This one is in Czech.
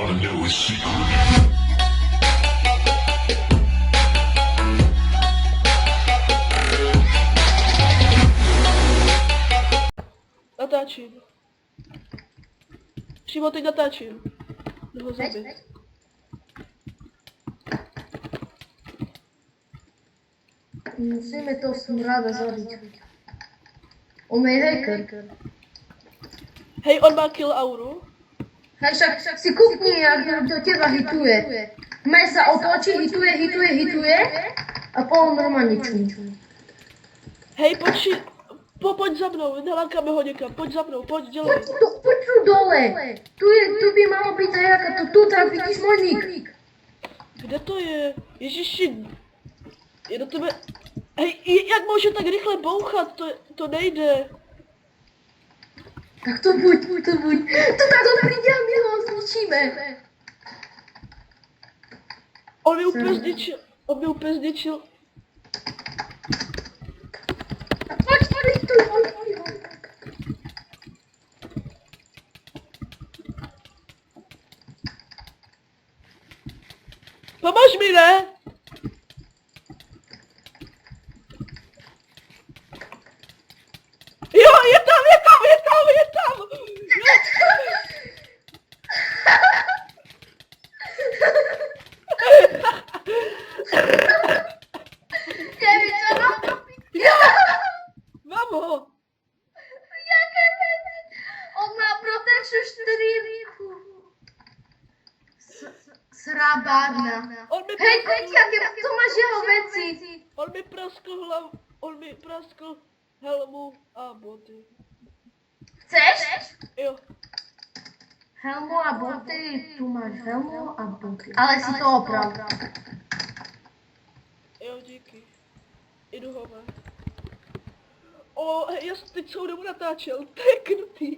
wanna know his secret. Natáčím. Šimo, teď natáčím. Jdu ho zabít. Musíme toho smrada zabít. On je hacker. Hej, on má kill auru. Hej, však si kúpni, jak do teba hituje. Maj sa otočí, hituje a potom normálne čuní. Hej, pojď za mnou, nalákáme ho někam, pojď za mnou, pojď, dělej. Poď tu dole. Tu by malo byť nejaká, tu tam vidíš môj nick. Kde to je? Ježiši, je do tebe... Hej, jak může tak rychle bouchat, to nejde. Tak to buď. To táto príde a my ho zničíme. On mi úplně zničil. Poď tu, Pomož mi, ne? Jo, je tam! Kevin, čo robí? Mám ho! Jaké veci? On má Protection 4. Srabárna. Hej, to máš jeho veci. On mi praskl helmu a boty. Chceš? Jo. Helmu a boty, tu máš helmu a boty. Ale si to oprav. Jo, díky. Jdu ho mít. Hej, já jsem teď celou dobu natáčel, to je krutý.